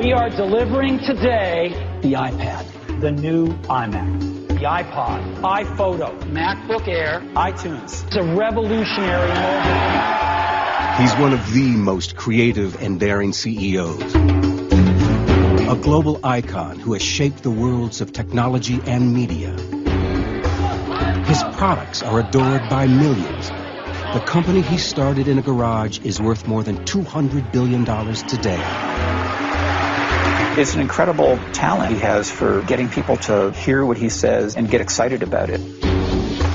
We are delivering today the iPad, the new iMac, the iPod, iPhoto, MacBook Air, iTunes. It's a revolutionary mobile. He's one of the most creative and daring CEOs. A global icon who has shaped the worlds of technology and media. His products are adored by millions. The company he started in a garage is worth more than $200 billion today. It's an incredible talent he has for getting people to hear what he says and get excited about it.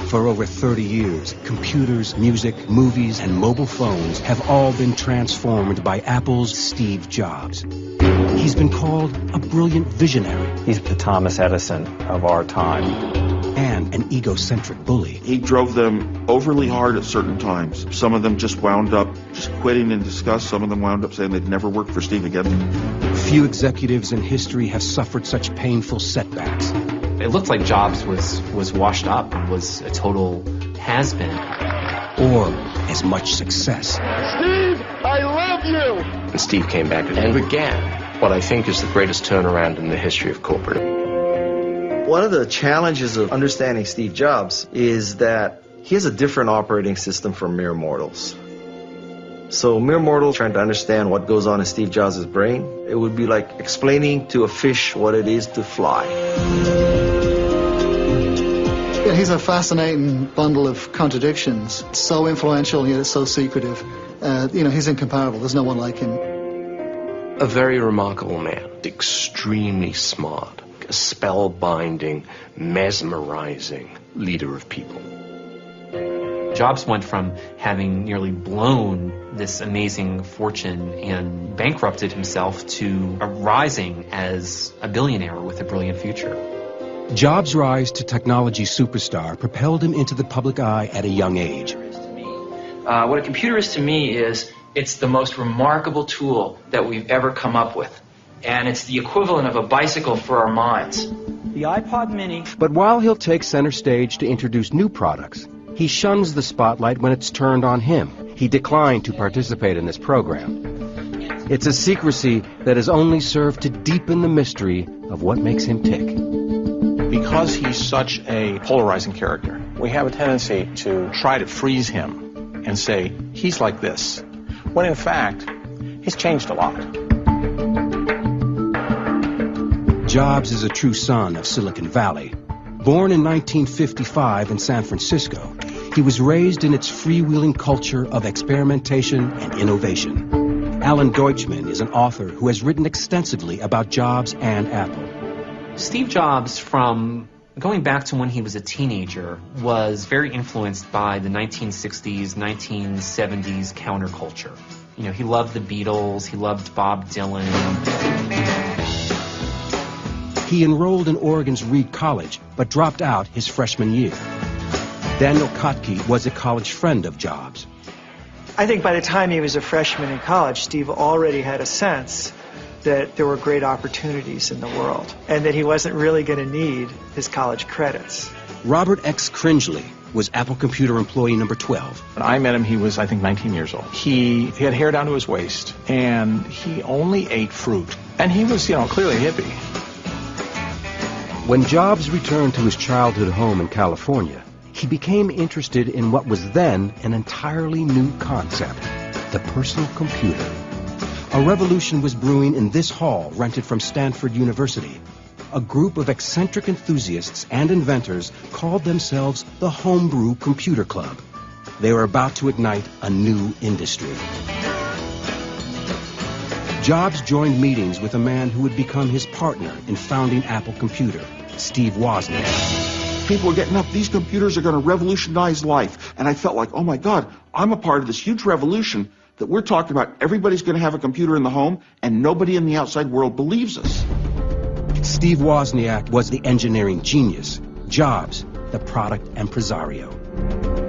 For over 30 years, computers, music, movies, and mobile phones have all been transformed by Apple's Steve Jobs. He's been called a brilliant visionary. He's the Thomas Edison of our time. And an egocentric bully. He drove them overly hard at certain times. Some of them just wound up just quitting in disgust. Some of them wound up saying they'd never work for Steve again. Few executives in history have suffered such painful setbacks. It looked like Jobs was washed up and was a total has-been. Or as much success. Steve, I love you! And Steve came back and began what I think is the greatest turnaround in the history of corporate. One of the challenges of understanding Steve Jobs is that he has a different operating system from mere mortals. So mere mortals trying to understand what goes on in Steve Jobs' brain, it would be like explaining to a fish what it is to fly. Yeah, he's a fascinating bundle of contradictions. So influential, yet so secretive. He's incomparable. There's no one like him. A very remarkable man, extremely smart. A spellbinding, mesmerizing leader of people. Jobs went from having nearly blown this amazing fortune and bankrupted himself to rising as a billionaire with a brilliant future. Jobs' rise to technology superstar propelled him into the public eye at a young age. What a computer is to me is it's the most remarkable tool that we've ever come up with. And it's the equivalent of a bicycle for our minds. The iPod Mini. But while he'll take center stage to introduce new products, he shuns the spotlight when it's turned on him. He declined to participate in this program. It's a secrecy that has only served to deepen the mystery of what makes him tick. Because he's such a polarizing character, we have a tendency to try to freeze him and say, he's like this, when in fact, he's changed a lot. Jobs is a true son of Silicon Valley. Born in 1955 in San Francisco, he was raised in its freewheeling culture of experimentation and innovation. Alan Deutschman is an author who has written extensively about Jobs and Apple. Steve Jobs, from going back to when he was a teenager, was very influenced by the 1960s, 1970s counterculture. He loved the Beatles, he loved Bob Dylan. He enrolled in Oregon's Reed College, but dropped out his freshman year. Daniel Kotke was a college friend of Jobs. I think by the time he was a freshman in college, Steve already had a sense that there were great opportunities in the world, and that he wasn't really going to need his college credits. Robert X. Cringely was Apple Computer employee number 12. When I met him, he was, I think, 19 years old. He had hair down to his waist, and he only ate fruit. And he was, clearly a hippie. When Jobs returned to his childhood home in California, he became interested in what was then an entirely new concept, the personal computer. A revolution was brewing in this hall rented from Stanford University. A group of eccentric enthusiasts and inventors called themselves the Homebrew Computer Club. They were about to ignite a new industry. Jobs joined meetings with a man who would become his partner in founding Apple Computer, Steve Wozniak. People were getting up, these computers are going to revolutionize life. And I felt like, oh my God, I'm a part of this huge revolution that we're talking about. Everybody's going to have a computer in the home, and nobody in the outside world believes us. Steve Wozniak was the engineering genius, Jobs, the product impresario.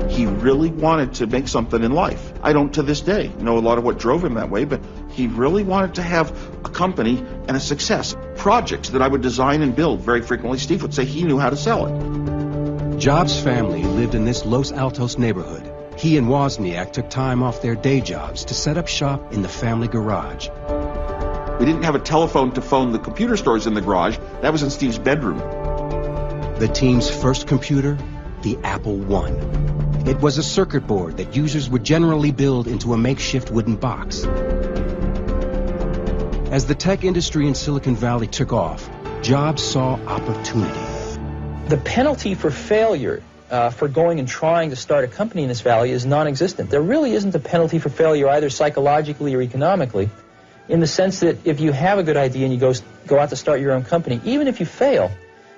He really wanted to make something in life. I don't to this day know a lot of what drove him that way, but he really wanted to have a company and a success. Projects that I would design and build, very frequently Steve would say he knew how to sell it. Jobs' family lived in this Los Altos neighborhood. He and Wozniak took time off their day jobs to set up shop in the family garage. We didn't have a telephone to phone the computer stores in the garage. That was in Steve's bedroom. The team's first computer, the Apple I. It was a circuit board that users would generally build into a makeshift wooden box. As the tech industry in Silicon Valley took off, Jobs saw opportunity. The penalty for failure for going and trying to start a company in this valley is non-existent. There really isn't a penalty for failure either psychologically or economically, in the sense that if you have a good idea and you go out to start your own company, even if you fail,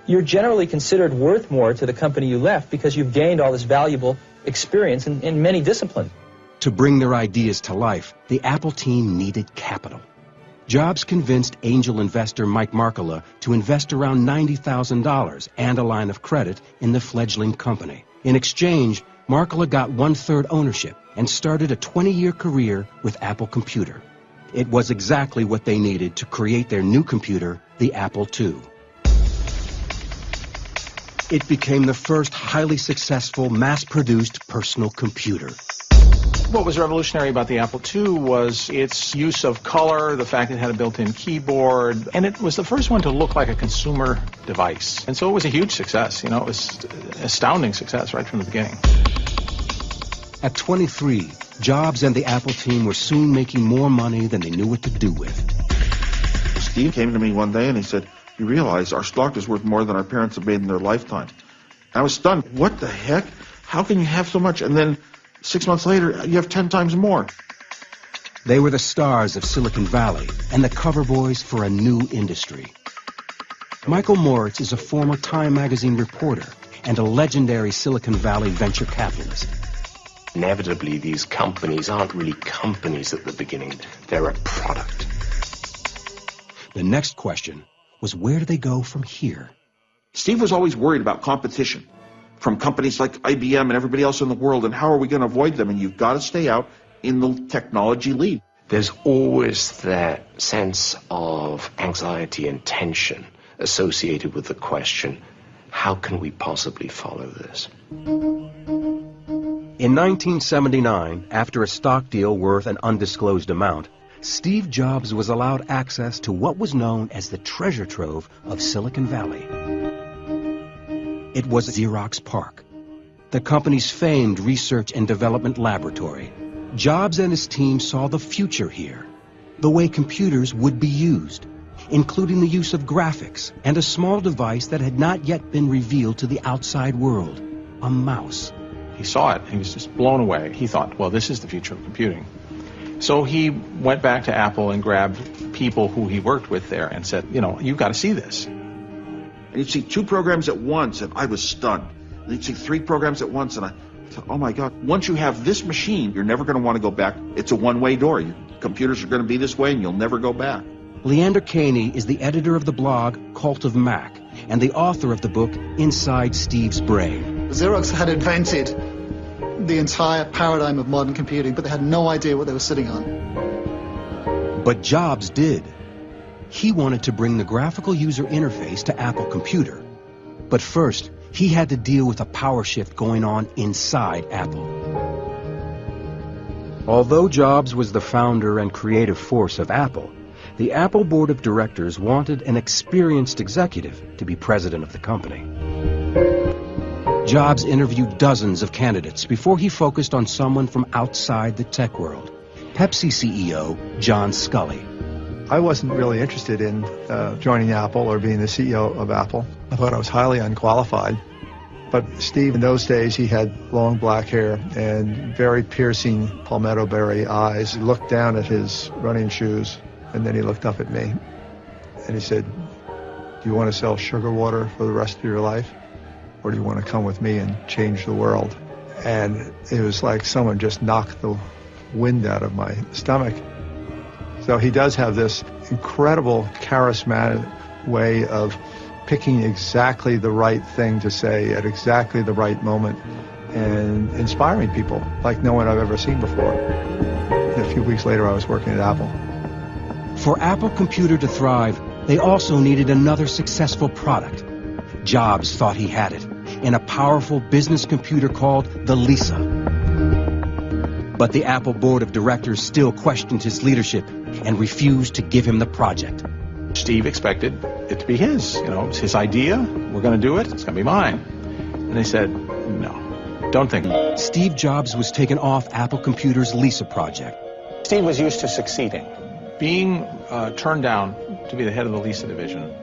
you're generally considered worth more to the company you left because you've gained all this valuable experience in many disciplines. To bring their ideas to life, the Apple team needed capital. Jobs convinced angel investor Mike Markkula to invest around $90,000 and a line of credit in the fledgling company. In exchange, Markkula got 1/3 ownership and started a 20-year career with Apple Computer. It was exactly what they needed to create their new computer, the Apple II. It became the first highly successful, mass-produced personal computer. What was revolutionary about the Apple II was its use of color, the fact it had a built-in keyboard, and it was the first one to look like a consumer device. And so it was a huge success. You know, it was astounding success right from the beginning. At 23, Jobs and the Apple team were soon making more money than they knew what to do with. Steve came to me one day and he said, "You realize our stock is worth more than our parents have made in their lifetime." I was stunned. What the heck? How can you have so much? And then 6 months later, you have 10 times more. They were the stars of Silicon Valley and the cover boys for a new industry. Michael Moritz is a former Time magazine reporter and a legendary Silicon Valley venture capitalist. Inevitably, these companies aren't really companies at the beginning. They're a product. The next question was, where do they go from here? Steve was always worried about competition from companies like IBM and everybody else in the world, and how are we going to avoid them? And you've got to stay out in the technology lead. There's always that sense of anxiety and tension associated with the question, how can we possibly follow this? In 1979, after a stock deal worth an undisclosed amount, Steve Jobs was allowed access to what was known as the treasure trove of Silicon Valley. It was Xerox PARC, the company's famed research and development laboratory. Jobs and his team saw the future here, the way computers would be used, including the use of graphics and a small device that had not yet been revealed to the outside world, a mouse. He saw it, and he was just blown away. He thought, well, this is the future of computing. So he went back to Apple and grabbed people who he worked with there and said, you know, you've got to see this. And you'd see 2 programs at once, and I was stunned. And you'd see 3 programs at once, and I thought, oh my God, once you have this machine, you're never going to want to go back. It's a one-way door. Your computers are going to be this way, and you'll never go back. Leander Caney is the editor of the blog Cult of Mac and the author of the book Inside Steve's Brain. Xerox had invented the entire paradigm of modern computing, but they had no idea what they were sitting on. But Jobs did. He wanted to bring the graphical user interface to Apple Computer. But first, he had to deal with a power shift going on inside Apple. Although Jobs was the founder and creative force of Apple, the Apple board of directors wanted an experienced executive to be president of the company. Jobs interviewed dozens of candidates before he focused on someone from outside the tech world, Pepsi CEO John Sculley. I wasn't really interested in joining Apple or being the CEO of Apple. I thought I was highly unqualified. But Steve, in those days, he had long black hair and very piercing palmetto berry eyes. He looked down at his running shoes, and then he looked up at me. And he said, "Do you want to sell sugar water for the rest of your life? Or do you want to come with me and change the world?" And it was like someone just knocked the wind out of my stomach. So he does have this incredible charismatic way of picking exactly the right thing to say at exactly the right moment and inspiring people like no one I've ever seen before. And a few weeks later, I was working at Apple. For Apple Computer to thrive, they also needed another successful product. Jobs thought he had it in a powerful business computer called the Lisa. But the Apple board of directors still questioned his leadership and refused to give him the project. Steve expected it to be his. You know, it's his idea. We're going to do it. It's going to be mine. And they said, no, don't think. Steve Jobs was taken off Apple Computer's Lisa project. Steve was used to succeeding. Being turned down to be the head of the Lisa division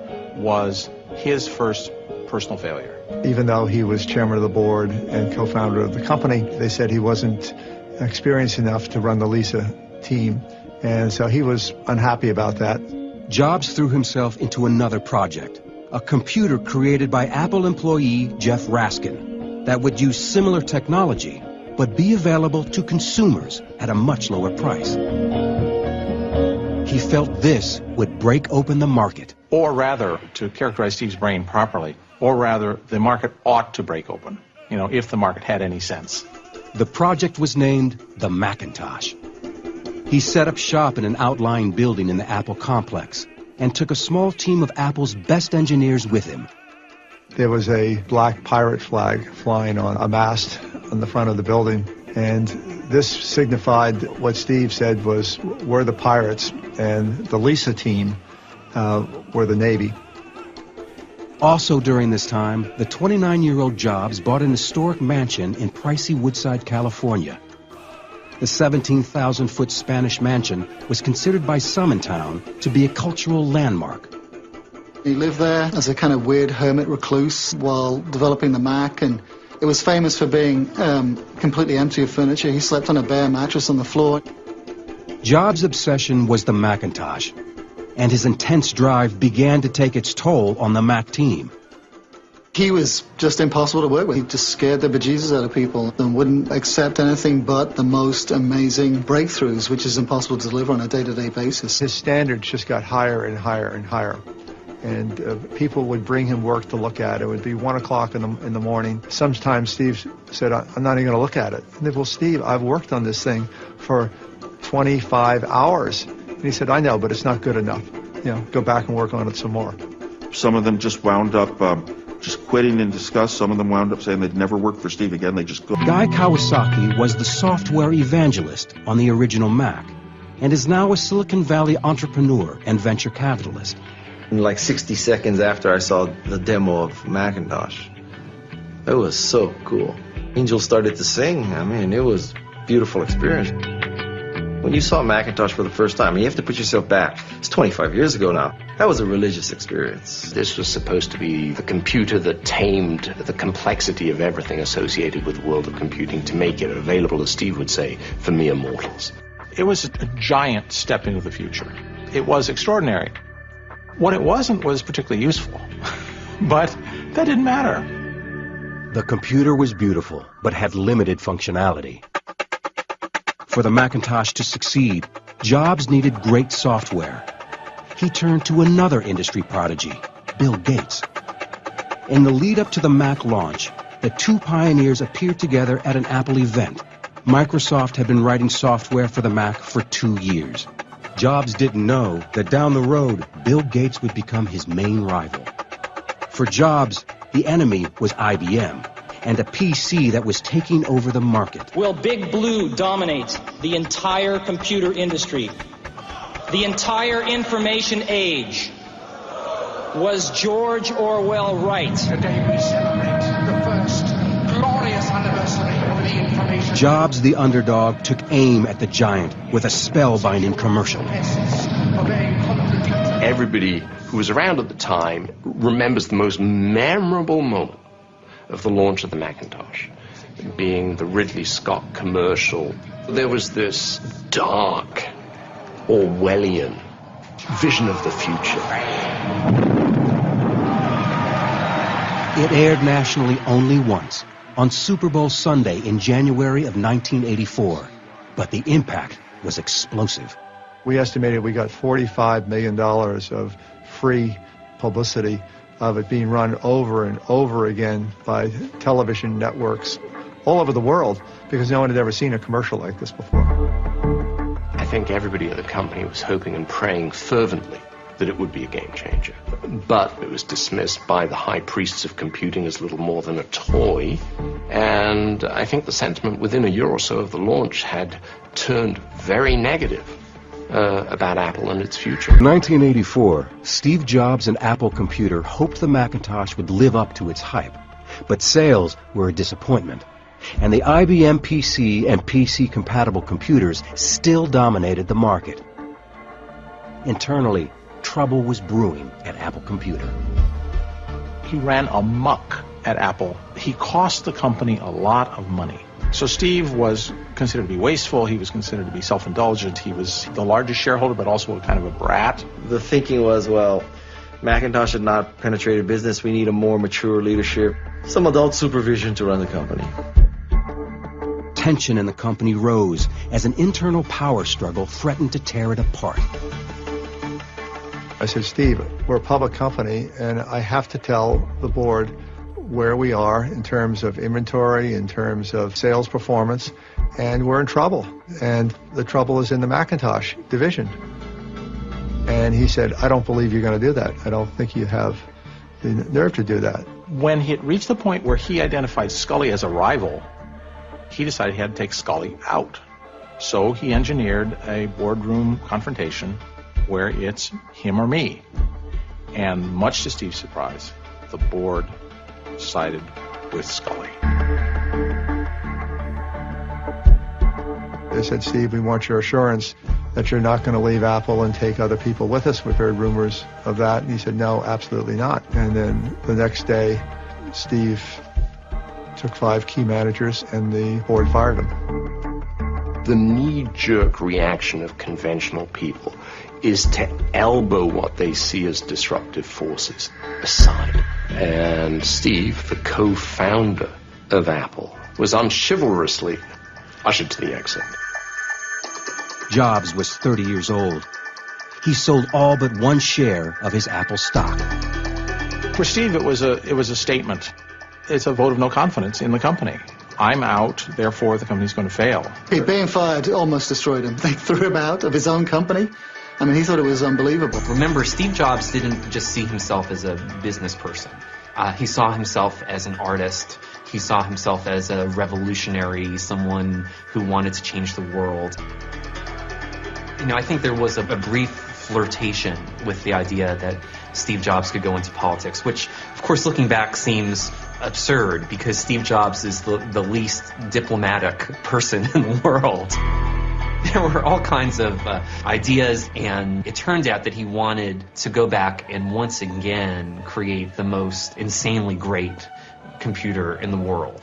was his first personal failure. Even though he was chairman of the board and co-founder of the company, they said he wasn't experienced enough to run the Lisa team. And so he was unhappy about that. Jobs threw himself into another project, a computer created by Apple employee Jeff Raskin that would use similar technology, but be available to consumers at a much lower price. He felt this would break open the market. Or rather, to characterize Steve's brain properly, or rather, the market ought to break open, you know, if the market had any sense. The project was named the Macintosh. He set up shop in an outlying building in the Apple complex and took a small team of Apple's best engineers with him. There was a black pirate flag flying on a mast on the front of the building, and this signified what Steve said was, we're the pirates, and the Lisa team were the Navy. Also during this time, the 29-year-old Jobs bought an historic mansion in pricey Woodside, California. The 17,000-foot Spanish mansion was considered by some in town to be a cultural landmark. He lived there as a kind of weird hermit recluse while developing the Mac, and it was famous for being completely empty of furniture. He slept on a bare mattress on the floor. Jobs' obsession was the Macintosh, and his intense drive began to take its toll on the Mac team. He was just impossible to work with. He just scared the bejesus out of people and wouldn't accept anything but the most amazing breakthroughs, which is impossible to deliver on a day-to-day basis. His standards just got higher and higher and higher. And people would bring him work to look at. It would be 1 o'clock in the morning. Sometimes Steve said, I'm not even going to look at it. And they said, well, Steve, I've worked on this thing for 25 hours. And he said, I know, but it's not good enough. You know, go back and work on it some more. Some of them just wound up just quitting in disgust. Some of them wound up saying they'd never work for Steve again. They just couldn't. Guy Kawasaki was the software evangelist on the original Mac and is now a Silicon Valley entrepreneur and venture capitalist. Like 60 seconds after I saw the demo of Macintosh, it was so cool. Angels started to sing. I mean, it was a beautiful experience. When you saw Macintosh for the first time, you have to put yourself back. It's 25 years ago now. That was a religious experience. This was supposed to be the computer that tamed the complexity of everything associated with the world of computing to make it available, as Steve would say, for mere mortals. It was a giant step into the future. It was extraordinary. What it wasn't was particularly useful, but that didn't matter. The computer was beautiful, but had limited functionality. For the Macintosh to succeed, Jobs needed great software. He turned to another industry prodigy, Bill Gates. In the lead-up to the Mac launch, the two pioneers appeared together at an Apple event. Microsoft had been writing software for the Mac for 2 years. Jobs didn't know that down the road, Bill Gates would become his main rival. For Jobs, the enemy was IBM, and a PC that was taking over the market. Will Big Blue dominate the entire computer industry? The entire information age? Was George Orwell right? Today we celebrate the first glorious anniversary of the information. Jobs, the underdog, took aim at the giant with a spellbinding commercial. Everybody who was around at the time remembers the most memorable moment of the launch of the Macintosh, being the Ridley Scott commercial. There was this dark, Orwellian vision of the future. It aired nationally only once, on Super Bowl Sunday in January of 1984, but the impact was explosive. We estimated we got $45 million of free publicity of it being run over and over again by television networks all over the world because no one had ever seen a commercial like this before. I think everybody at the company was hoping and praying fervently that it would be a game changer. but it was dismissed by the high priests of computing as little more than a toy. And I think the sentiment within a year or so of the launch had turned very negative about Apple and its future. In 1984, Steve Jobs and Apple Computer hoped the Macintosh would live up to its hype, but sales were a disappointment. And the IBM PC and PC-compatible computers still dominated the market. Internally, trouble was brewing at Apple Computer. He ran amok at Apple. He cost the company a lot of money. So Steve was considered to be wasteful. He was considered to be self-indulgent. He was the largest shareholder, but also kind of a brat. The thinking was, well, Macintosh had not penetrated business. We need a more mature leadership, some adult supervision to run the company. Tension in the company rose as an internal power struggle threatened to tear it apart. I said, Steve, we're a public company, and I have to tell the board where we are in terms of inventory, in terms of sales performance, and we're in trouble. And the trouble is in the Macintosh division. And he said, I don't believe you're going to do that. I don't think you have the nerve to do that. When he had reached the point where he identified Scully as a rival, he decided he had to take Scully out. So he engineered a boardroom confrontation where it's him or me. And much to Steve's surprise, the board sided with Scully. They said, Steve, we want your assurance that you're not going to leave Apple and take other people with us. We've heard rumors of that. And he said, no, absolutely not. And then the next day, Steve took 5 key managers and the board fired him. The knee-jerk reaction of conventional people is to elbow what they see as disruptive forces aside. And Steve, the co-founder of Apple, was unchivalrously ushered to the exit. Jobs was 30 years old. He sold all but 1 share of his Apple stock. For Steve, it was a statement. It's a vote of no confidence in the company. I'm out, therefore the company's going to fail. Being fired almost destroyed him. They threw him out of his own company. I mean, he thought it was unbelievable. Remember, Steve Jobs didn't just see himself as a business person. He saw himself as an artist. He saw himself as a revolutionary, someone who wanted to change the world. You know, I think there was a brief flirtation with the idea that Steve Jobs could go into politics, which, of course, looking back seems absurd because Steve Jobs is the least diplomatic person in the world. There were all kinds of ideas, and it turned out that he wanted to go back and once again create the most insanely great computer in the world.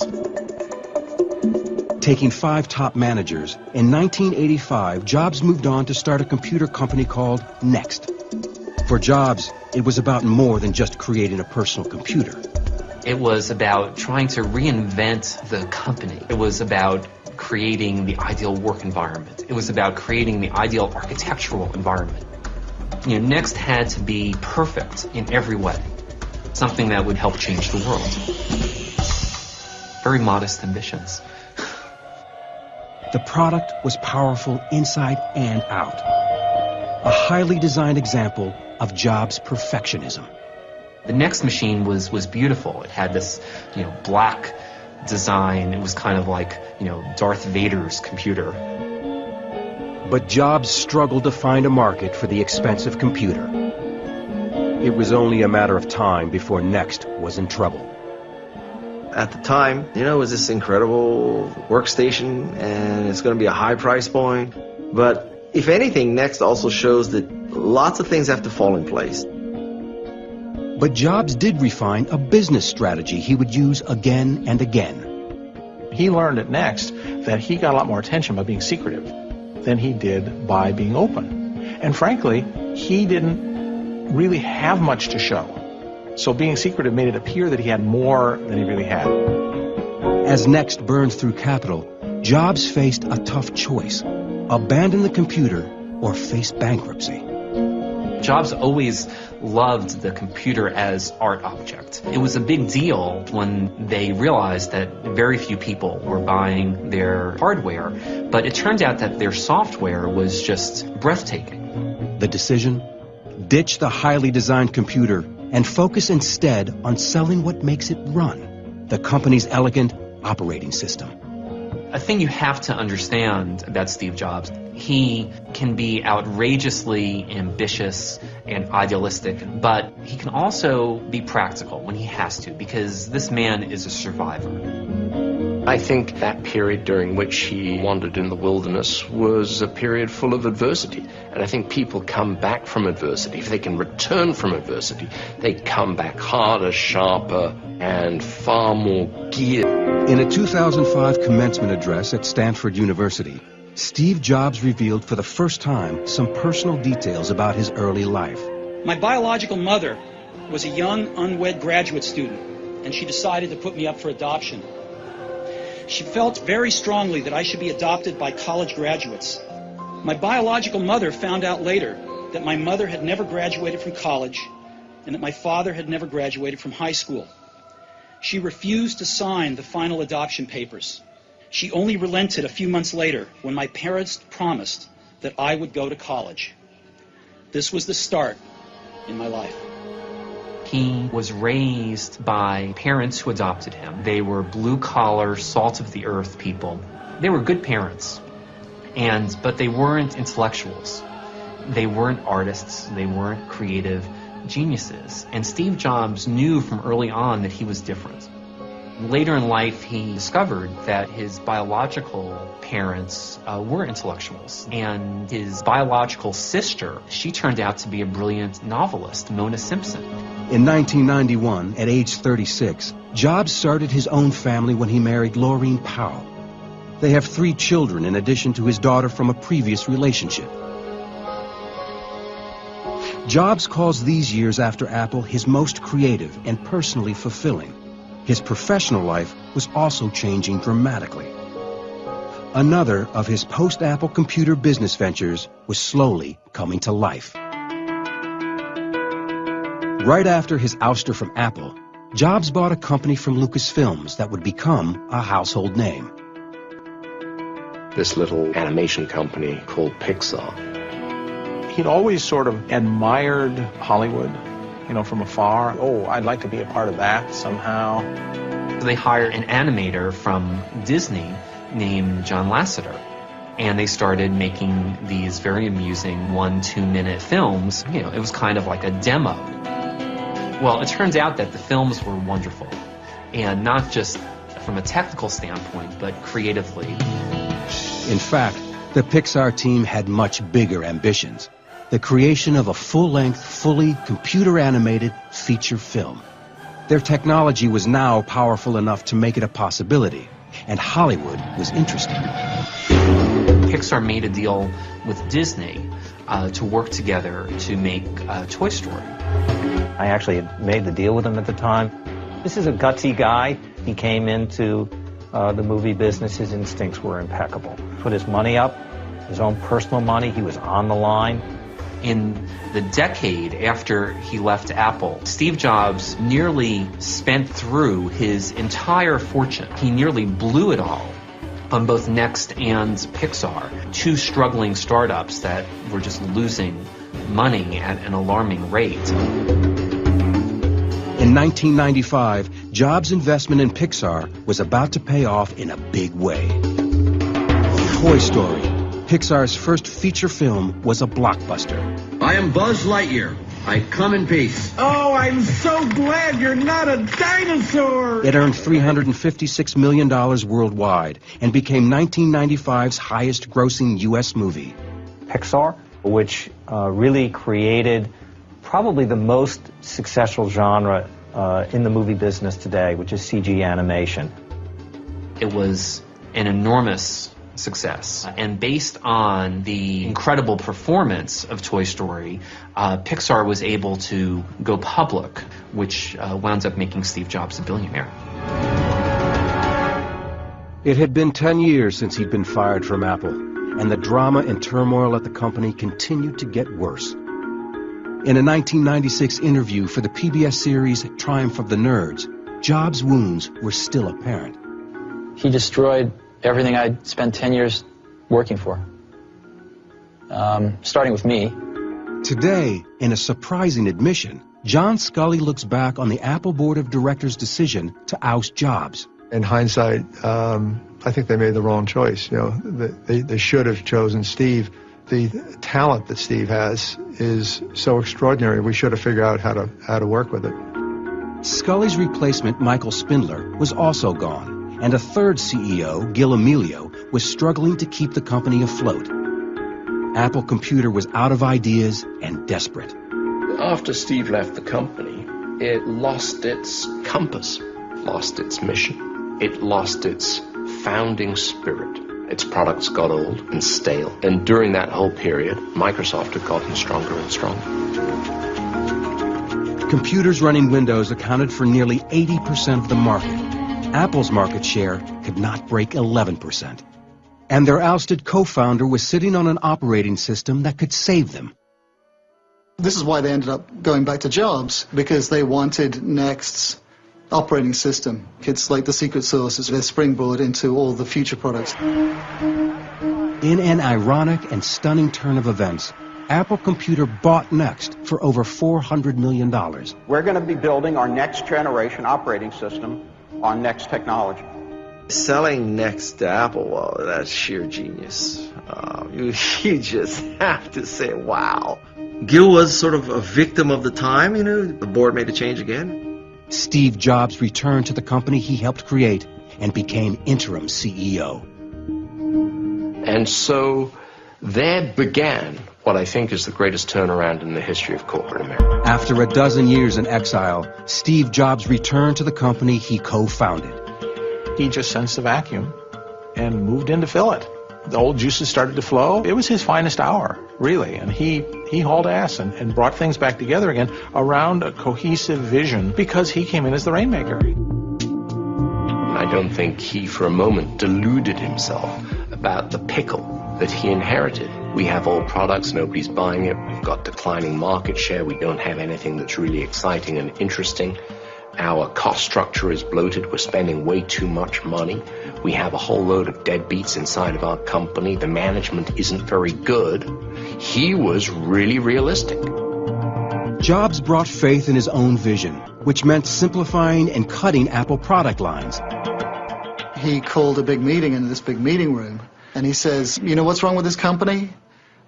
Taking 5 top managers, in 1985, Jobs moved on to start a computer company called Next. For Jobs, it was about more than just creating a personal computer. It was about trying to reinvent the company. It was about creating the ideal work environment. It was about creating the ideal architectural environment. You know, Next had to be perfect in every way, something that would help change the world. Very modest ambitions. The product was powerful inside and out. A highly designed example of Jobs' perfectionism. The Next machine was beautiful. It had this, black design. It was kind of like, Darth Vader's computer. But Jobs struggled to find a market for the expensive computer. It was only a matter of time before Next was in trouble. At the time, it was this incredible workstation, and it's going to be a high price point. But if anything, Next also shows that lots of things have to fall in place. But Jobs did refine a business strategy he would use again and again. He learned at Next that he got a lot more attention by being secretive than he did by being open. And frankly, he didn't really have much to show. So being secretive made it appear that he had more than he really had. As Next burned through capital, Jobs faced a tough choice: abandon the computer or face bankruptcy. Jobs always loved the computer as art object. It was a big deal when they realized that very few people were buying their hardware, but it turned out that their software was just breathtaking. The decision? Ditch the highly designed computer and focus instead on selling what makes it run, the company's elegant operating system. A thing you have to understand about Steve Jobs, he can be outrageously ambitious and idealistic, but he can also be practical when he has to, because this man is a survivor. I think that period during which he wandered in the wilderness was a period full of adversity. And I think people come back from adversity. If they can return from adversity, they come back harder, sharper, and far more geared. In a 2005 commencement address at Stanford University, Steve Jobs revealed for the first time some personal details about his early life. My biological mother was a young, unwed graduate student, and she decided to put me up for adoption. She felt very strongly that I should be adopted by college graduates. My biological mother found out later that my mother had never graduated from college and that my father had never graduated from high school. She refused to sign the final adoption papers. She only relented a few months later when my parents promised that I would go to college. This was the start in my life. He was raised by parents who adopted him. They were blue-collar, salt-of-the-earth people. They were good parents, but they weren't intellectuals. They weren't artists. They weren't creative geniuses. And Steve Jobs knew from early on that he was different. Later in life, he discovered that his biological parents were intellectuals, and his biological sister, she turned out to be a brilliant novelist, Mona Simpson. In 1991, at age 36, Jobs started his own family when he married Laureen Powell. They have 3 children in addition to his daughter from a previous relationship. Jobs calls these years after Apple his most creative and personally fulfilling. His professional life was also changing dramatically. Another of his post-Apple computer business ventures was slowly coming to life. Right after his ouster from Apple, Jobs bought a company from Lucasfilms that would become a household name. This little animation company called Pixar. He'd always sort of admired Hollywood, from afar. Oh, I'd like to be a part of that somehow. They hired an animator from Disney named John Lasseter, and they started making these very amusing 1-2 minute films. It was kind of like a demo. Well, it turns out that the films were wonderful, and not just from a technical standpoint, but creatively. In fact, the Pixar team had much bigger ambitions. The creation of a full-length, fully computer-animated feature film. Their technology was now powerful enough to make it a possibility, and Hollywood was interested. Pixar made a deal with Disney to work together to make Toy Story. I actually had made the deal with him at the time. This is a gutsy guy. He came into the movie business. His instincts were impeccable. Put his money up, his own personal money. He was on the line. In the decade after he left Apple, Steve Jobs nearly spent through his entire fortune. He nearly blew it all on both Next and Pixar, 2 struggling startups that were just losing money at an alarming rate. In 1995, Jobs' investment in Pixar was about to pay off in a big way. Toy Story, Pixar's first feature film, was a blockbuster. I am Buzz Lightyear. I come in peace. Oh, I'm so glad you're not a dinosaur! It earned $356 million worldwide and became 1995's highest-grossing U.S. movie. Pixar, which really created probably the most successful genre in the movie business today, which is CG animation. It was an enormous success, and based on the incredible performance of Toy Story, Pixar was able to go public, which wound up making Steve Jobs a billionaire. It had been 10 years since he'd been fired from Apple, and the drama and turmoil at the company continued to get worse. In a 1996 interview for the PBS series Triumph of the Nerds, Jobs' wounds were still apparent. He destroyed everything I'd spent 10 years working for, starting with me. Today, in a surprising admission, John Scully looks back on the Apple Board of Directors' decision to oust Jobs. In hindsight, I think they made the wrong choice. You know, they should have chosen Steve. The talent that Steve has is so extraordinary. We should have figured out how to work with it. Scully's replacement, Michael Spindler, was also gone, and a third CEO, Gil Amelio, was struggling to keep the company afloat. Apple Computer was out of ideas and desperate. After Steve left the company, it lost its compass, lost its mission. It lost its founding spirit. Its products got old and stale. And during that whole period, Microsoft had gotten stronger and stronger. Computers running Windows accounted for nearly 80% of the market. Apple's market share could not break 11%. And their ousted co-founder was sitting on an operating system that could save them. This is why they ended up going back to Jobs, because they wanted Next's operating system. It's like the secret sauce. It's their springboard into all the future products. In an ironic and stunning turn of events, Apple Computer bought Next for over $400 million. We're going to be building our next generation operating system on Next technology. Selling Next to Apple, well, that's sheer genius. You just have to say, wow. Gil was sort of a victim of the time, you know. The board made a change again. Steve Jobs returned to the company he helped create and became interim CEO. And so there began what I think is the greatest turnaround in the history of corporate America. After a dozen years in exile, Steve Jobs returned to the company he co-founded. He just sensed a vacuum and moved in to fill it. The old juices started to flow. It was his finest hour, really, and he hauled ass and brought things back together again around a cohesive vision because he came in as the rainmaker. I don't think he for a moment deluded himself about the pickle that he inherited. We have old products, nobody's buying it, we've got declining market share, we don't have anything that's really exciting and interesting. Our cost structure is bloated, we're spending way too much money. We have a whole load of deadbeats inside of our company. The management isn't very good. He was really realistic. Jobs brought faith in his own vision, which meant simplifying and cutting Apple product lines. He called a big meeting in this big meeting room, and he says, you know what's wrong with this company?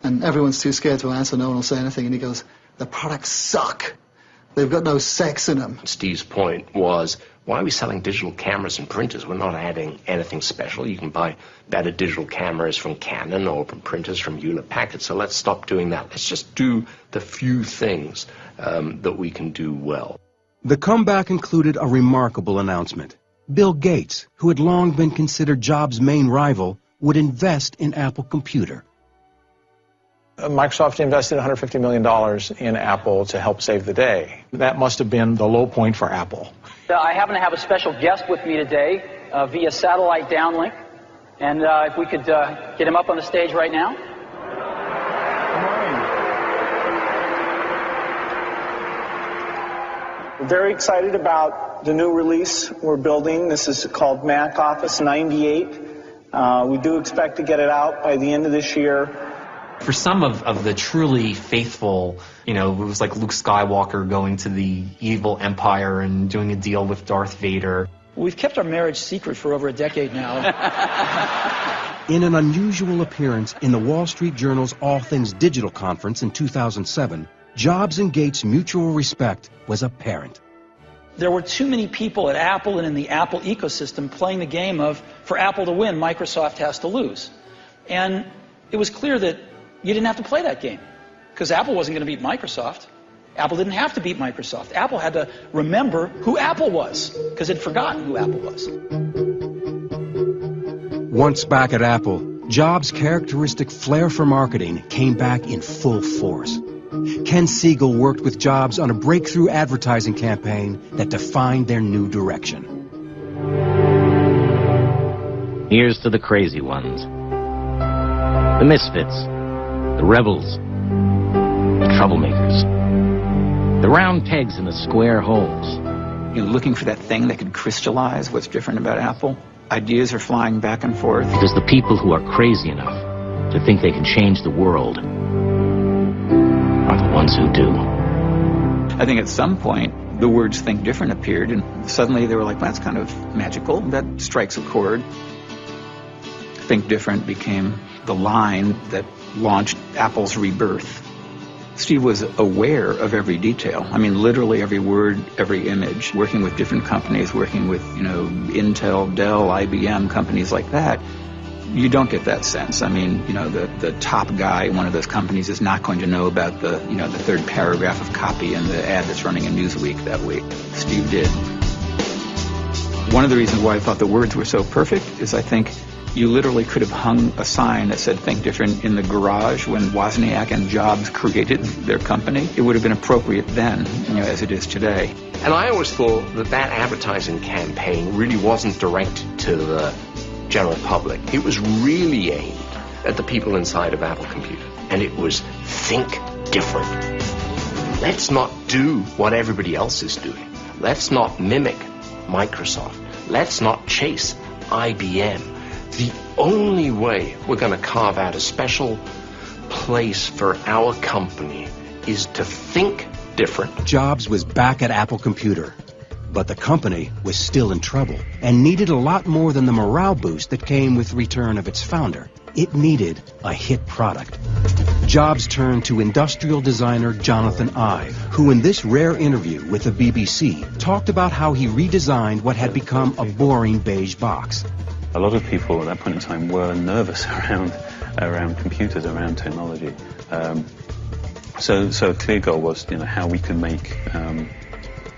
And everyone's too scared to answer, no one will say anything, and he goes, the products suck. They've got no sex in them. Steve's point was, why are we selling digital cameras and printers? We're not adding anything special. You can buy better digital cameras from Canon or from printers from Hewlett-Packard, so let's stop doing that. Let's just do the few things that we can do well. The comeback included a remarkable announcement. Bill Gates, who had long been considered Jobs' main rival, would invest in Apple Computer. Microsoft invested $150 million in Apple to help save the day. That must have been the low point for Apple. I happen to have a special guest with me today via satellite downlink. And if we could get him up on the stage right now. We're very excited about the new release we're building. This is called Mac Office 98. We do expect to get it out by the end of this year. For some of the truly faithful, you know, it was like Luke Skywalker going to the evil empire and doing a deal with Darth Vader. We've kept our marriage secret for over a decade now. In an unusual appearance in the Wall Street Journal's All Things Digital conference in 2007, Jobs and Gates' mutual respect was apparent. There were too many people at Apple and in the Apple ecosystem playing the game of, for Apple to win, Microsoft has to lose. And it was clear that you didn't have to play that game, because Apple wasn't going to beat Microsoft. Apple didn't have to beat Microsoft. Apple had to remember who Apple was, because it had forgotten who Apple was. Once back at Apple, Jobs' characteristic flair for marketing came back in full force. Ken Siegel worked with Jobs on a breakthrough advertising campaign that defined their new direction. Here's to the crazy ones, the misfits, the rebels, the troublemakers, the round pegs in the square holes. You're looking for that thing that could crystallize what's different about Apple. Ideas are flying back and forth. Because the people who are crazy enough to think they can change the world are the ones who do. I think at some point the words "think different" appeared, and suddenly they were like, well, that's kind of magical. That strikes a chord. Think different became the line that launched Apple's rebirth. Steve was aware of every detail. I mean, literally every word, every image, working with different companies, working with, Intel, Dell, IBM, companies like that. You don't get that sense. I mean, the top guy in one of those companies is not going to know about the third paragraph of copy in the ad that's running in Newsweek that week. Steve did. One of the reasons why I thought the words were so perfect is I think you literally could have hung a sign that said "Think Different" in the garage when Wozniak and Jobs created their company. It would have been appropriate then, as it is today. And I always thought that advertising campaign really wasn't directed to the general public. It was really aimed at the people inside of Apple Computer. And it was think different. Let's not do what everybody else is doing. Let's not mimic Microsoft. Let's not chase IBM. The only way we're going to carve out a special place for our company is to think different. Jobs was back at Apple Computer, but the company was still in trouble and needed a lot more than the morale boost that came with the return of its founder. It needed a hit product. Jobs turned to industrial designer Jonathan Ive, who in this rare interview with the BBC talked about how he redesigned what had become a boring beige box. A lot of people at that point in time were nervous around computers, around technology. So a clear goal was, how we can make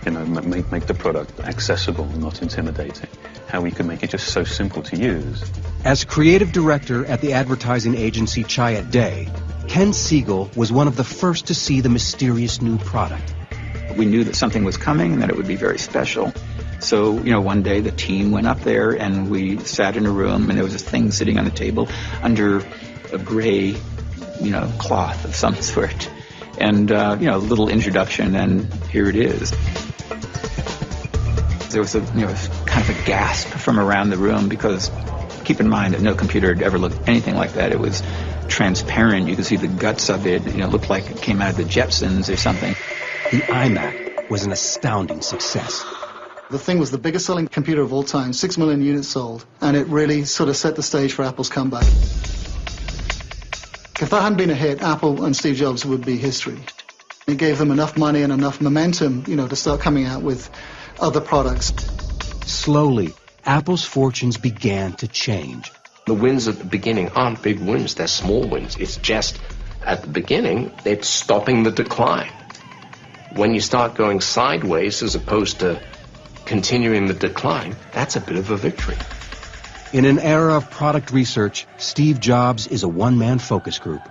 the product accessible, not intimidating. How we can make it just so simple to use. As creative director at the advertising agency Chiat Day, Ken Siegel was one of the first to see the mysterious new product. We knew that something was coming and that it would be very special. So, one day the team went up there and we sat in a room and there was this thing sitting on the table under a gray, cloth of some sort. And, a little introduction, and here it is. There was kind of a gasp from around the room because keep in mind that no computer had ever looked anything like that. It was transparent. You could see the guts of it. It looked like it came out of the Jetsons or something. The iMac was an astounding success. The thing was the biggest selling computer of all time, 6 million units sold, and it really sort of set the stage for Apple's comeback. If that hadn't been a hit, Apple and Steve Jobs would be history. It gave them enough money and enough momentum, to start coming out with other products. Slowly, Apple's fortunes began to change. The wins at the beginning aren't big wins, they're small wins. It's just, at the beginning, it's stopping the decline. When you start going sideways as opposed to continuing the decline, that's a bit of a victory. In an era of product research, Steve Jobs is a one-man focus group.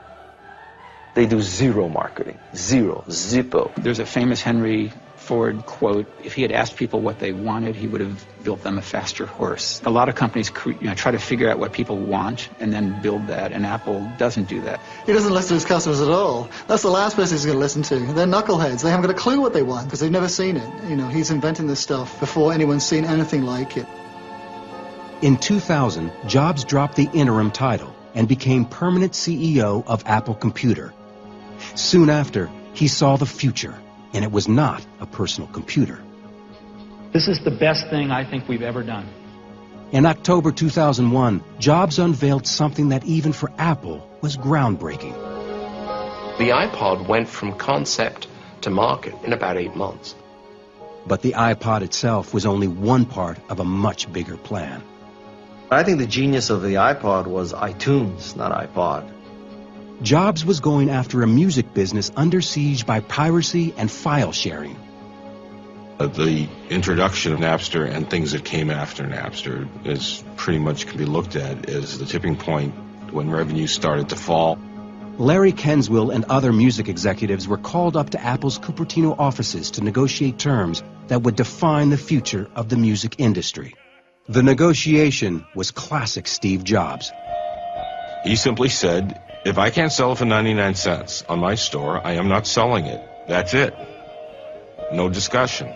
They do zero marketing. Zero. Zippo. There's a famous Henry Ford quote, if he had asked people what they wanted, he would have built them a faster horse. A lot of companies try to figure out what people want and then build that, and Apple doesn't do that. He doesn't listen to his customers at all. That's the last person he's going to listen to. They're knuckleheads. They haven't got a clue what they want because they've never seen it. He's inventing this stuff before anyone's seen anything like it. In 2000, Jobs dropped the interim title and became permanent CEO of Apple Computer. Soon after, he saw the future, and it was not a personal computer. This is the best thing I think we've ever done. In October 2001, Jobs unveiled something that even for Apple was groundbreaking. The iPod went from concept to market in about 8 months. But the iPod itself was only one part of a much bigger plan. I think the genius of the iPod was iTunes, not iPod. Jobs was going after a music business under siege by piracy and file sharing. The introduction of Napster and things that came after Napster is pretty much can be looked at as the tipping point when revenues started to fall. Larry Kenswell and other music executives were called up to Apple's Cupertino offices to negotiate terms that would define the future of the music industry. The negotiation was classic Steve Jobs. He simply said, if I can't sell it for 99 cents on my store, I am not selling it. That's it. No discussion.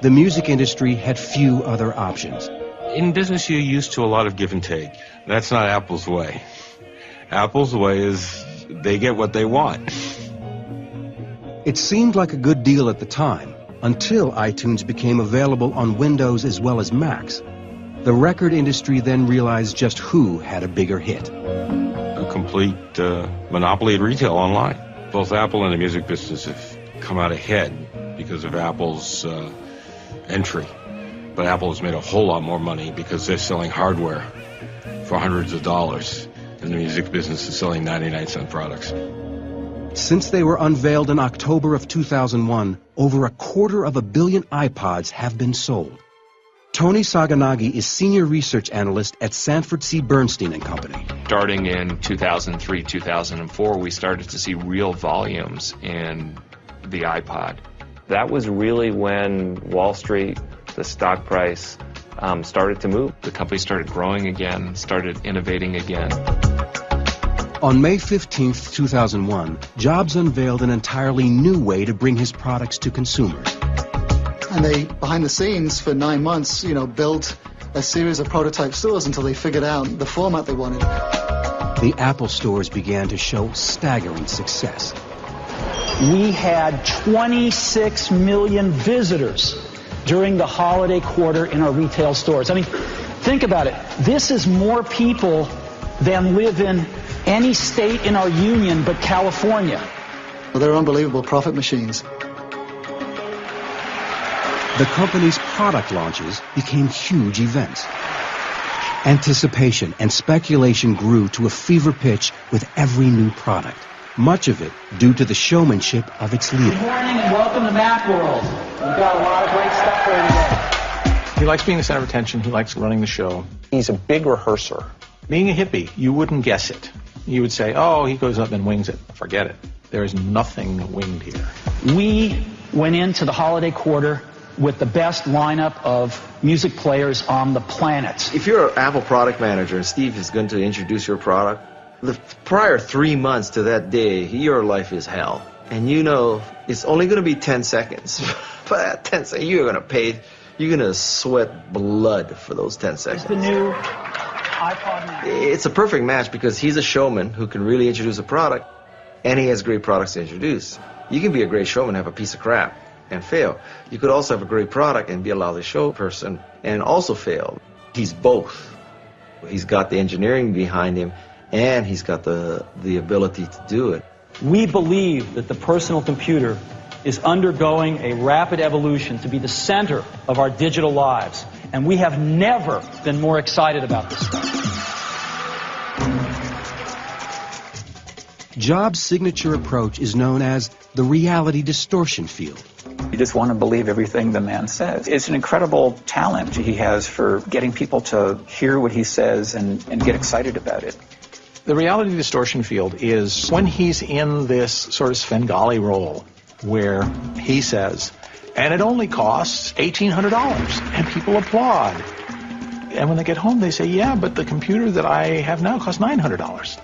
The music industry had few other options. In business, you're used to a lot of give and take. That's not Apple's way. Apple's way is they get what they want. It seemed like a good deal at the time, until iTunes became available on Windows as well as Macs. The record industry then realized just who had a bigger hit. A complete monopoly at retail online. Both Apple and the music business have come out ahead because of Apple's entry. But Apple has made a whole lot more money because they're selling hardware for hundreds of dollars, and the music business is selling 99-cent products. Since they were unveiled in October of 2001, over 250 million iPods have been sold. Tony Saganagi is Senior Research Analyst at Sanford C. Bernstein & Company. Starting in 2003, 2004, we started to see real volumes in the iPod. That was really when Wall Street, the stock price, started to move. The company started growing again, started innovating again. On May 15, 2001, Jobs unveiled an entirely new way to bring his products to consumers. And they, behind the scenes, for 9 months, built a series of prototype stores until they figured out the format they wanted. The Apple stores began to show staggering success. We had 26 million visitors during the holiday quarter in our retail stores. I mean, think about it. This is more people than live in any state in our union but California. Well, they're unbelievable profit machines. The company's product launches became huge events. Anticipation and speculation grew to a fever pitch with every new product, much of it due to the showmanship of its leader. Good morning and welcome to Macworld. We've got a lot of great stuff for you today. He likes being the center of attention. He likes running the show. He's a big rehearser. Being a hippie, you wouldn't guess it. You would say, oh, he goes up and wings it. Forget it. There is nothing winged here. We went into the holiday quarter with the best lineup of music players on the planet. If you're an Apple product manager and Steve is going to introduce your product, the prior 3 months to that day, your life is hell. And it's only going to be 10 seconds. For that 10 seconds, you're going to sweat blood for those 10 seconds. It's the new iPod Nano. It's a perfect match because he's a showman who can really introduce a product, and he has great products to introduce. You can be a great showman and have a piece of crap and fail. You could also have a great product and be a lousy show person and also fail. He's both. He's got the engineering behind him, and he's got the ability to do it. We believe that the personal computer is undergoing a rapid evolution to be the center of our digital lives, and we have never been more excited about this stuff. Jobs' signature approach is known as the reality distortion field. You just want to believe everything the man says. It's an incredible talent he has for getting people to hear what he says and get excited about it. The reality distortion field is when he's in this sort of Svengali role where he says, and it only costs $1,800, and people applaud. And when they get home, they say, yeah, but the computer that I have now costs $900.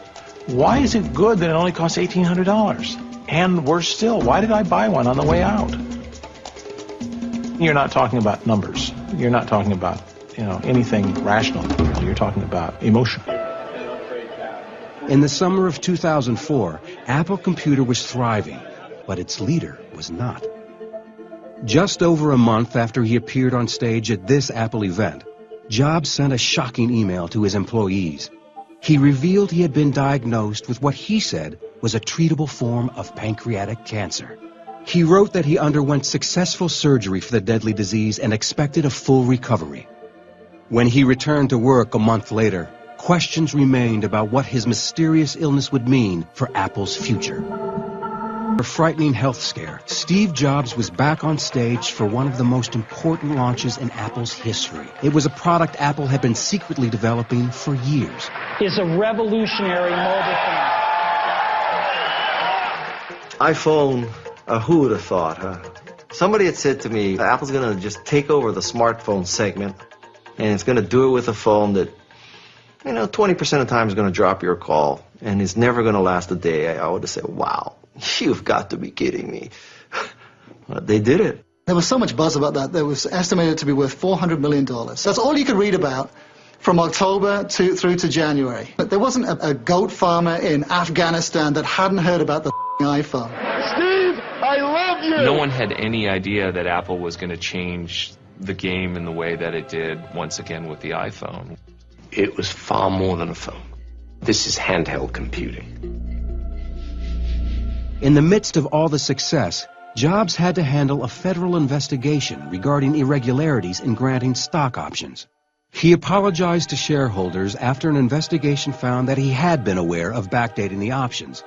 Why is it good that it only costs $1,800? And worse still, why did I buy one on the way out? You're not talking about numbers. You're not talking about, anything rational. You're talking about emotion. In the summer of 2004, Apple Computer was thriving, but its leader was not. Just over a month after he appeared on stage at this Apple event, Jobs sent a shocking email to his employees. He revealed he had been diagnosed with what he said was a treatable form of pancreatic cancer. He wrote that he underwent successful surgery for the deadly disease and expected a full recovery. When he returned to work a month later, questions remained about what his mysterious illness would mean for Apple's future. A frightening health scare, Steve Jobs was back on stage for one of the most important launches in Apple's history. It was a product Apple had been secretly developing for years. It's a revolutionary mobile phone. iPhone, who would have thought, huh? Somebody had said to me, Apple's going to just take over the smartphone segment, and it's going to do it with a phone that 20% of the time is going to drop your call, and it's never going to last a day. I would have said, wow, you've got to be kidding me. But they did it. There was so much buzz about that. That was estimated to be worth $400 million. That's all you could read about from October through to January. But there wasn't a goat farmer in Afghanistan that hadn't heard about the iPhone. Steve, I love you! No one had any idea that Apple was going to change the game in the way that it did once again with the iPhone. It was far more than a phone. This is handheld computing. In the midst of all the success, Jobs had to handle a federal investigation regarding irregularities in granting stock options. He apologized to shareholders after an investigation found that he had been aware of backdating the options.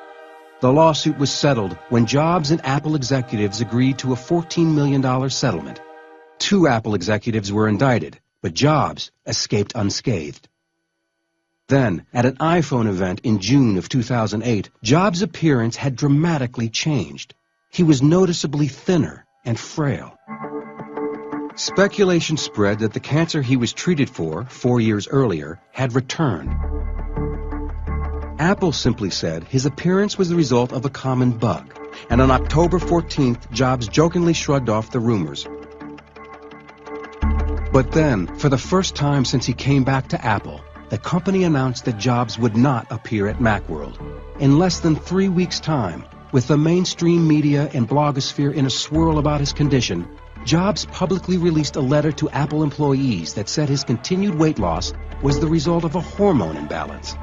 The lawsuit was settled when Jobs and Apple executives agreed to a $14 million settlement. 2 Apple executives were indicted, but Jobs escaped unscathed. Then, at an iPhone event in June of 2008, Jobs' appearance had dramatically changed. He was noticeably thinner and frail. Speculation spread that the cancer he was treated for 4 years earlier had returned. Apple simply said his appearance was the result of a common bug, and on October 14th, Jobs jokingly shrugged off the rumors. But then, for the first time since he came back to Apple, the company announced that Jobs would not appear at Macworld. In less than 3 weeks' time, with the mainstream media and blogosphere in a swirl about his condition, Jobs publicly released a letter to Apple employees that said his continued weight loss was the result of a hormone imbalance.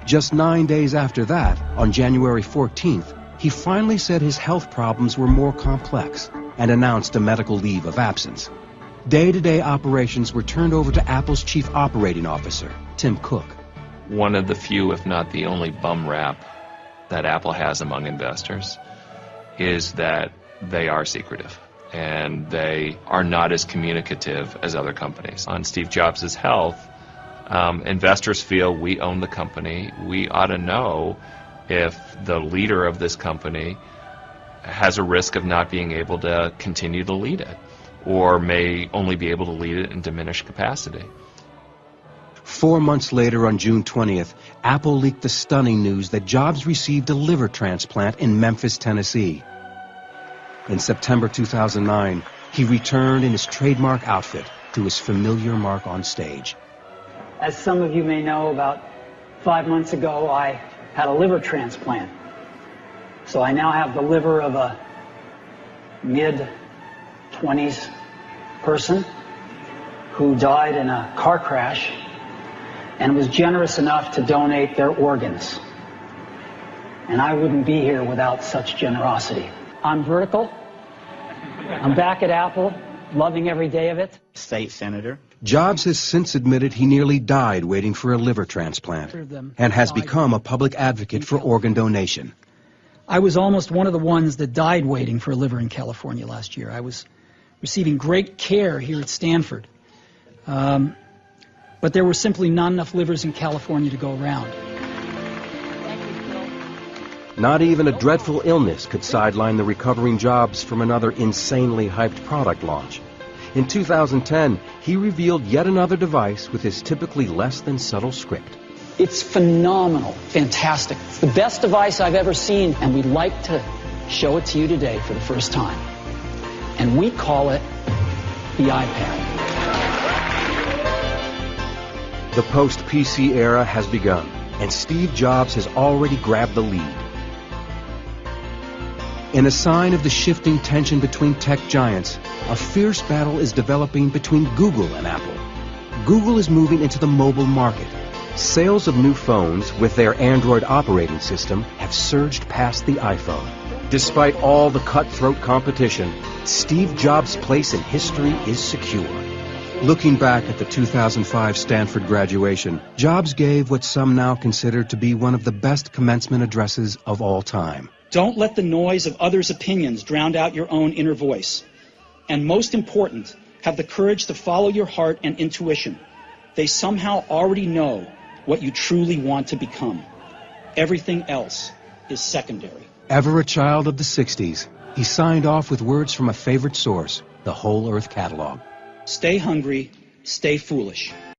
Just 9 days after that, on January 14th, he finally said his health problems were more complex and announced a medical leave of absence. Day-to-day operations were turned over to Apple's chief operating officer, Tim Cook. One of the few, if not the only, bum rap that Apple has among investors is that they are secretive and they are not as communicative as other companies. On Steve Jobs' health, investors feel we own the company. We ought to know if the leader of this company has a risk of not being able to continue to lead it, or may only be able to lead it in diminished capacity. 4 months later, on June 20th, Apple leaked the stunning news that Jobs received a liver transplant in Memphis, Tennessee. In September 2009, he returned in his trademark outfit to his familiar mark on stage. As some of you may know, about 5 months ago, I had a liver transplant. So I now have the liver of a mid-20s person who died in a car crash and was generous enough to donate their organs. And I wouldn't be here without such generosity. I'm vertical. I'm back at Apple, loving every day of it. State senator. Jobs has since admitted he nearly died waiting for a liver transplant and has become a public advocate for organ donation. I was almost one of the ones that died waiting for a liver in California last year. I was receiving great care here at Stanford. But there were simply not enough livers in California to go around. Not even a dreadful illness could sideline the recovering Jobs from another insanely hyped product launch. In 2010, he revealed yet another device with his typically less than subtle script. It's phenomenal, fantastic. It's the best device I've ever seen, and we'd like to show it to you today for the first time. And we call it the iPad. The post-PC era has begun, and Steve Jobs has already grabbed the lead. In a sign of the shifting tension between tech giants, a fierce battle is developing between Google and Apple. Google is moving into the mobile market. Sales of new phones with their Android operating system have surged past the iPhone. Despite all the cutthroat competition, Steve Jobs' place in history is secure. Looking back at the 2005 Stanford graduation, Jobs gave what some now consider to be one of the best commencement addresses of all time. Don't let the noise of others' opinions drown out your own inner voice. And most important, have the courage to follow your heart and intuition. They somehow already know what you truly want to become. Everything else is secondary. Ever a child of the 60s, he signed off with words from a favorite source, the Whole Earth Catalog. Stay hungry, stay foolish.